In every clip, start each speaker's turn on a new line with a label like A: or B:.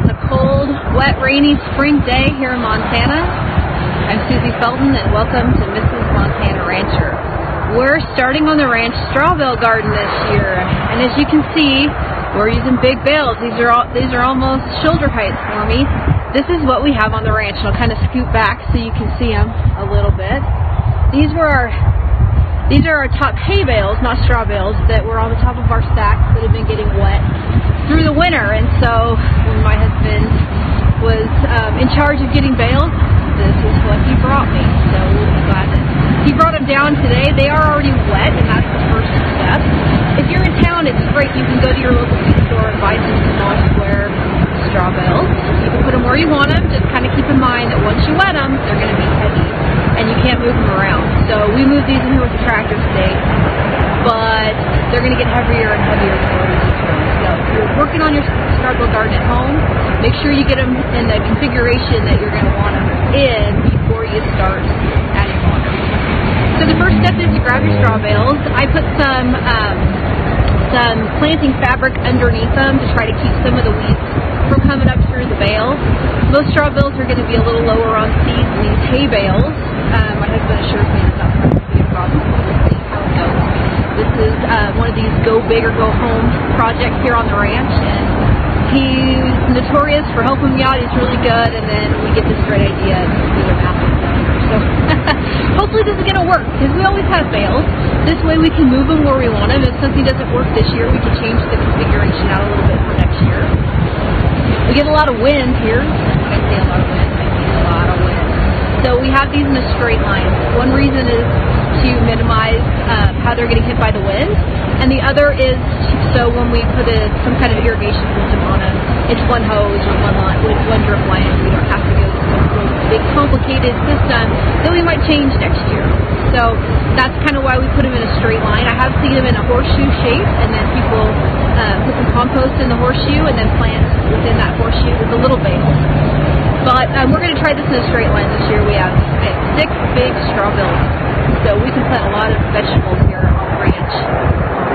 A: It's a cold, wet, rainy spring day here in Montana. I'm Susie Felton and welcome to Mrs. Montana Rancher. We're starting on the ranch straw bale garden this year, and as you can see, we're using big bales. These are almost shoulder height for me. This is what we have on the ranch, and I'll kind of scoot back so you can see them a little bit. These are our top hay bales, not straw bales, that were on the top of our stacks that have been getting wet through the winter. And so when my husband was in charge of getting bales, this is what he brought me. So we'll be glad that he brought them down today. They are already wet, and that's the first step. If you're in town, it's great. You can go to your local feed store and buy some small square straw bales. You can put them where you want them. Just kind of keep in mind that once you wet them, they're going to be heavy, and you can't move them around. So we moved these in here with the tractor today, but they're going to get heavier and heavier before we use them. So if you're working on your straw bale garden at home, make sure you get them in the configuration that you're going to want them in before you start adding water. So the first step is to grab your straw bales. I put some planting fabric underneath them to try to keep some of the weeds from coming up through the bales. Most straw bales are going to be a little lower on seeds than these hay bales. My husband assures me that's not going to be a problem. We'll see how it goes. This is one of these go big or go home projects here on the ranch, and he's notorious for helping me out. He's really good, and then we get this great idea and do the math together. So hopefully this is going to work, because we always have bales. This way we can move them where we want them. If something doesn't work this year, we can change the configuration out a little bit for next year. We get a lot of wind here. When I say a lot of wind, I mean a lot of wind. So we have these in a straight line. One reason is to minimize how they're getting hit by the wind, and the other is so when we put some kind of irrigation system on them, it's one hose or one line, with one drip line, and we don't have to go to some really big complicated system that we might change next year. So that's kind of why we put them in a straight line. I have seen them in a horseshoe shape, and then people put some compost in the horseshoe and then plant within that horseshoe with the little bales. But we're going to try this in a straight line this year. I have 6 big straw bales, so we can plant a lot of vegetables here on the ranch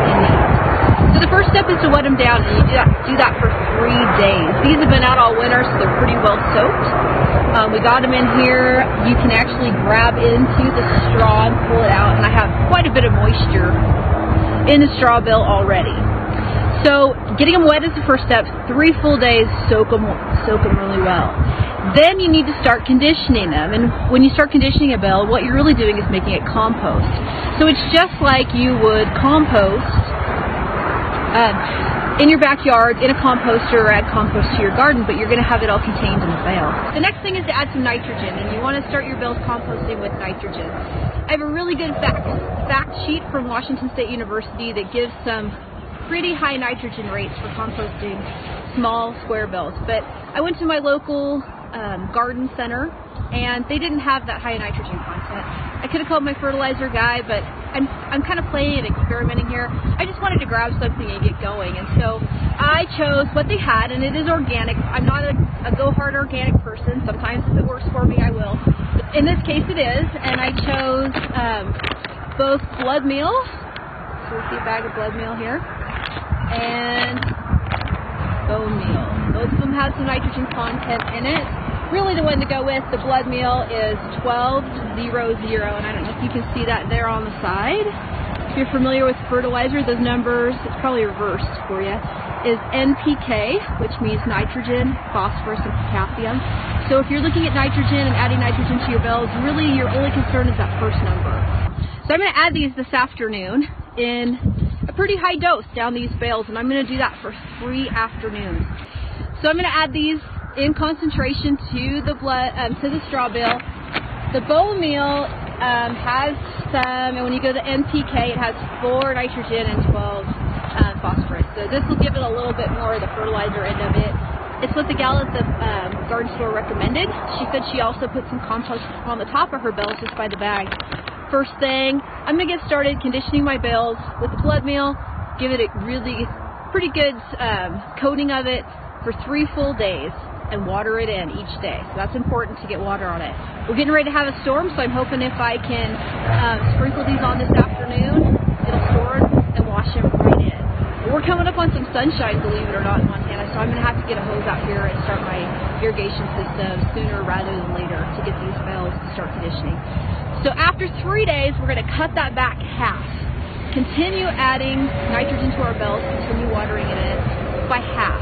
A: in these. So the first step is to wet them down, and you do that for 3 days. These have been out all winter, so they're pretty well soaked. We got them in here. You can actually grab into the straw and pull it out, and I have quite a bit of moisture in the straw bale already. So getting them wet is the first step. 3 full days, soak them really well. Then you need to start conditioning them, and when you start conditioning a bale, what you're really doing is making it compost. So it's just like you would compost in your backyard in a composter, or add compost to your garden, but you're going to have it all contained in the bale. The next thing is to add some nitrogen, and you want to start your bales composting with nitrogen. I have a really good fact sheet from Washington State University that gives some pretty high nitrogen rates for composting small square bales, but I went to my local garden center, and they didn't have that high nitrogen content. I could have called my fertilizer guy, but I'm kind of playing and experimenting here. I just wanted to grab something and get going, and so I chose what they had, and it is organic. I'm not a go hard organic person. Sometimes if it works for me, I will. But in this case, it is, and I chose both blood meal. So we'll see a bag of blood meal here, and bone meal. Both of them have some nitrogen content in it. Really the one to go with, the blood meal, is 1200, and I don't know if you can see that there on the side. If you're familiar with fertilizer, those numbers, it's probably reversed for you, is NPK, which means nitrogen, phosphorus, and potassium. So if you're looking at nitrogen and adding nitrogen to your bales, really your only concern is that first number. So I'm going to add these this afternoon in a pretty high dose down these bales, and I'm going to do that for 3 afternoons. So I'm going to add these in concentration to the straw bale. The bone meal has some, and when you go to NPK, it has 4 nitrogen and 12 phosphorus. So this will give it a little bit more of the fertilizer end of it. It's what the gal at the garden store recommended. She said she also put some compost on the top of her bales just by the bag. First thing, I'm going to get started conditioning my bales with the blood meal, give it a really pretty good coating of it for 3 full days, and water it in each day. So that's important to get water on it. We're getting ready to have a storm, so I'm hoping if I can sprinkle these on this afternoon, it'll store and wash them right in. We're coming up on some sunshine, believe it or not, in Montana. So I'm going to have to get a hose out here and start my irrigation system sooner rather than later to get these bales to start conditioning. So after 3 days, we're going to cut that back half. Continue adding nitrogen to our bales, continue watering it by half.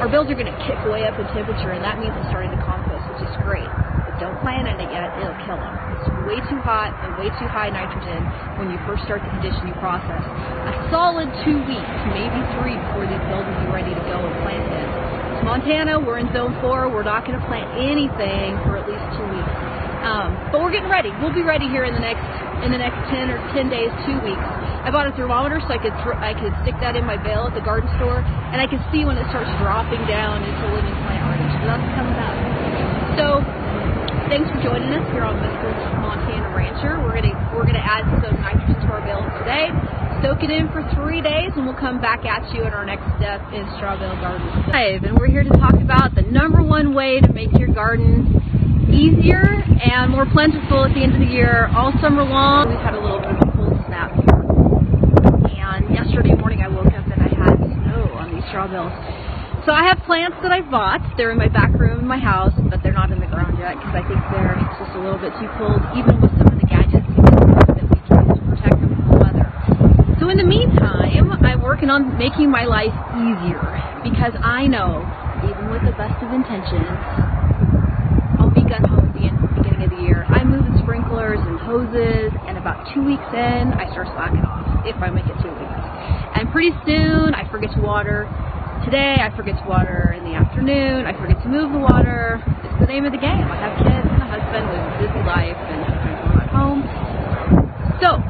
A: Our bales are going to kick way up in temperature, and that means it's starting to compost, which is great. But don't plant in it yet, it'll kill them. It's way too hot and way too high nitrogen when you first start the conditioning process. A solid 2 weeks, maybe 3, before these bales will be ready to go and plant in. It's Montana, we're in zone 4, we're not going to plant anything for at least 2 weeks. But we're getting ready. We'll be ready here in the next 10 days, 2 weeks. I bought a thermometer so I could stick that in my bale at the garden store, and I can see when it starts dropping down into living plant range. So that's coming up. So thanks for joining us here on Mr. Montana Rancher. We're gonna add some nitrogen to our bales today. Soak it in for 3 days, and we'll come back at you in our next step in straw bale garden. And we're here to talk about the #1 way to make your garden easier and more plentiful at the end of the year. All summer long, we've had a little bit of a cold snap here. And yesterday morning I woke up and I had snow on these straw bales. So I have plants that I bought. They're in my back room in my house, but they're not in the ground yet because I think they're just a little bit too cold, even with some of the gadgets that we can use to protect them from the weather. So in the meantime, I'm working on making my life easier because I know, even with the best of intentions, I'll be gun ho at the beginning of the year. I'm moving sprinklers and hoses, and about 2 weeks in, I start slacking off, if I make it 2 weeks. And pretty soon, I forget to water. Today, I forget to water in the afternoon. I forget to move the water. It's the name of the game. I have kids and a husband with a busy life, and sometimes I'm not home. So,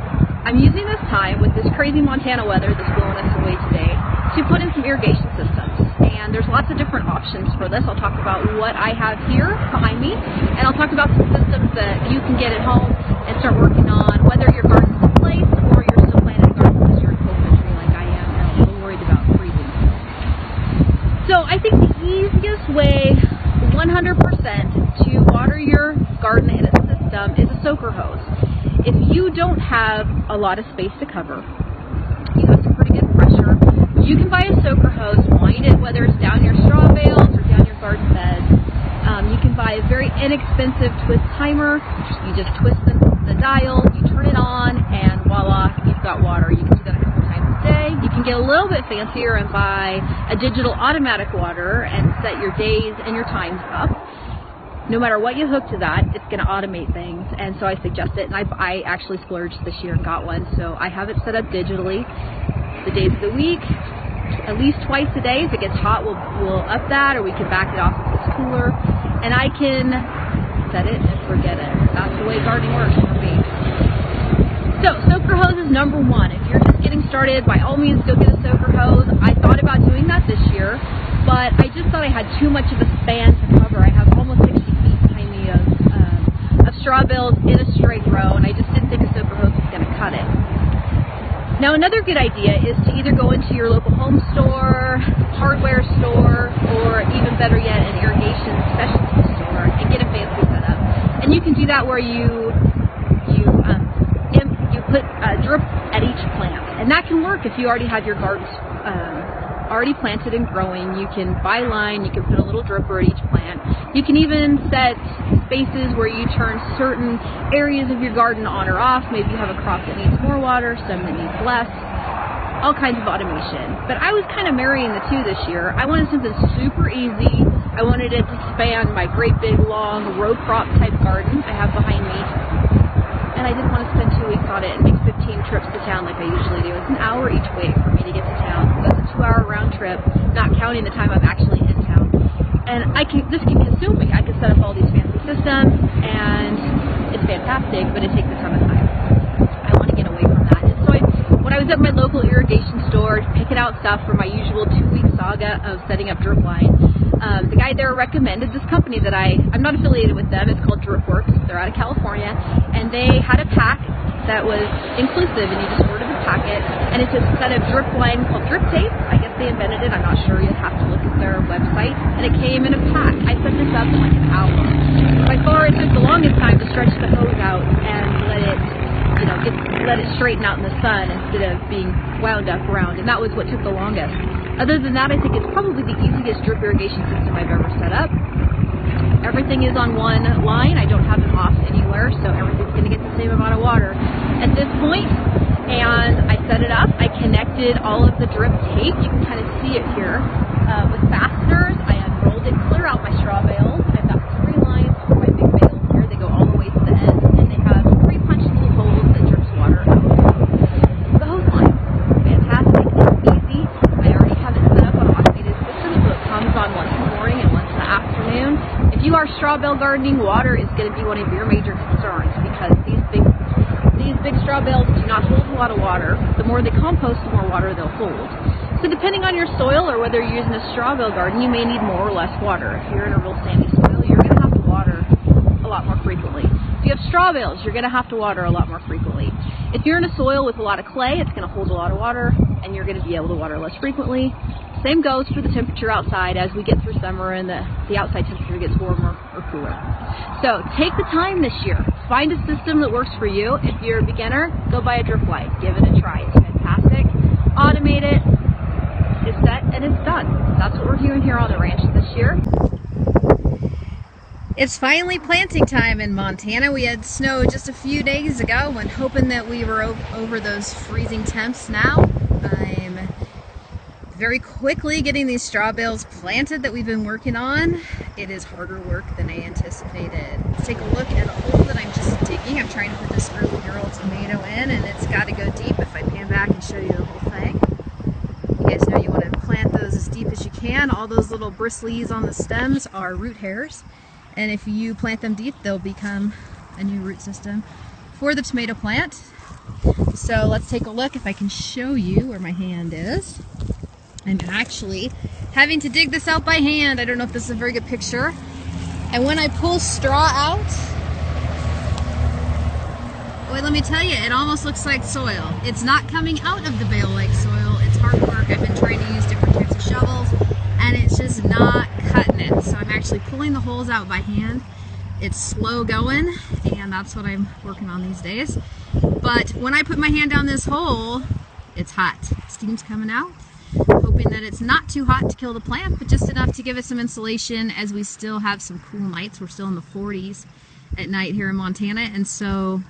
A: I'm using this time with this crazy Montana weather that's blowing us away today to put in some irrigation systems. And there's lots of different options for this. I'll talk about what I have here behind me, and I'll talk about some systems that you can get at home and start working on, whether your garden's in place or you're still planting a garden because you're in cold country like I am and a little worried about freezing. So I think the easiest way, 100%, to water your garden in a system is a soaker hose. If you don't have a lot of space to cover, you have some pretty good pressure, you can buy a soaker hose, wind it, whether it's down your straw bales or down your garden beds. You can buy a very inexpensive twist timer. You just twist the dial, you turn it on, and voila, you've got water. You can do that a couple times a day. You can get a little bit fancier and buy a digital automatic water and set your days and your times up. No matter what you hook to that, it's going to automate things, and so I suggest it. And I actually splurged this year and got one, so I have it set up digitally. The days of the week, at least twice a day. If it gets hot, we'll up that, or we can back it off if it's cooler. And I can set it and forget it. That's the way gardening works for me. So, soaker hose is #1. If you're just getting started, by all means, go get a soaker hose. I thought about doing that this year, but I just thought I had too much of a span to cover. I have almost 60 feet behind me of straw bales in a straight row, and I just didn't think a soaker hose was going to cut it. Now, another good idea is to either go into your local home store, hardware store, or even better yet, an irrigation specialty store and get a fancy setup. And you can do that where you put a drip at each plant. And that can work if you already have your gardens already planted and growing. You can buy line, you can put a little dripper at each plant. You can even set spaces where you turn certain areas of your garden on or off. Maybe you have a crop that needs more water, some that needs less, all kinds of automation. But I was kind of marrying the two this year. I wanted something super easy. I wanted it to span my great big long row crop type garden I have behind me. And I didn't want to spend 2 weeks on it and make 15 trips to town like I usually do. It's an hour each way for me to get to town. So that's a 2-hour round trip, not counting the time I'm actually in town. And this can consume me. I can set up all these fancy systems, and it's fantastic, but it takes a ton of time. I want to get away from that. And so when I was at my local irrigation store picking out stuff for my usual 2-week saga of setting up drip line, the guy there recommended this company that I'm not affiliated with them. It's called DripWorks. They're out of California, and they had a pack that was inclusive, and you just ordered the packet, and it's a set of drip line called Drip Tape. I guess they invented it. I'm not sure. You'll have to look at their website, and it came in a pack. I set this up in like an hour. By far, it took the longest time to stretch the hose out and let it let it straighten out in the sun instead of being wound up around, and that was what took the longest. Other than that, I think it's probably the easiest drip irrigation system I've ever set up. Everything is on one line. I don't have it off anywhere, so everything's going to get the same amount of water at this point. And I set it up. I connected all of the drip tape. You can kind of see it here with fasteners. I unrolled it clear out my straw bales. I've got 3 lines for my big bales here. They go all the way to the end, and they have 3 punched little holes that drips water out the hose line. Fantastic. It's easy. I already have it set up on an automated system, so it comes on once in the morning and once in the afternoon. If you are straw bale gardening, water is going to be one of your major concerns because these big straw bales do not hold a lot of water. The more they compost, the more water they'll hold. So depending on your soil or whether you're using a straw bale garden, you may need more or less water. If you're in a real sandy soil, you're going to have to water a lot more frequently. If you have straw bales, you're going to have to water a lot more frequently. If you're in a soil with a lot of clay, it's going to hold a lot of water, and you're going to be able to water less frequently. Same goes for the temperature outside as we get through summer and the outside temperature gets warmer or cooler. So take the time this year. Find a system that works for you. If you're a beginner, go buy a drip light. Give it a try. It's fantastic. Automate it. It's set and it's done. That's what we're doing here on the ranch this year.
B: It's finally planting time in Montana. We had snow just a few days ago and hoping that we were over those freezing temps now. I'm very quickly getting these straw bales planted that we've been working on. It is harder work than I anticipated. Let's take a look at a hole that I'm just digging. I'm trying to put this early-year-old tomato in, and it's got to go deep if I pan back and show you the whole thing. You guys know you want to plant those as deep as you can. All those little bristlies on the stems are root hairs, and if you plant them deep, they'll become a new root system for the tomato plant. So let's take a look if I can show you where my hand is. I'm actually having to dig this out by hand. I don't know if this is a very good picture. And when I pull straw out, boy, let me tell you, it almost looks like soil. It's not coming out of the bale like soil. It's hard work. I've been trying to use different types of shovels, and it's just not cutting it. So I'm actually pulling the holes out by hand. It's slow going, and that's what I'm working on these days. But when I put my hand down this hole, it's hot. Steam's coming out. Hoping that it's not too hot to kill the plant, but just enough to give it some insulation as we still have some cool nights. We're still in the 40s at night here in Montana, and so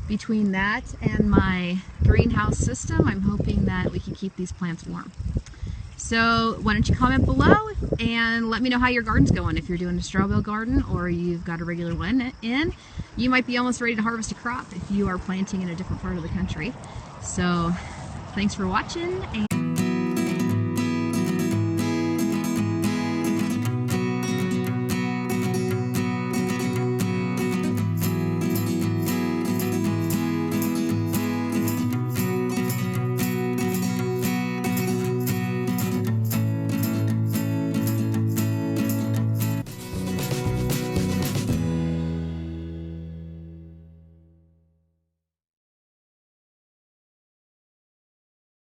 B: between that and my greenhouse system, I'm hoping that we can keep these plants warm. So why don't you comment below and let me know how your garden's going. If you're doing a straw bale garden or you've got a regular one in, you might be almost ready to harvest a crop if you are planting in a different part of the country. So thanks for watching. And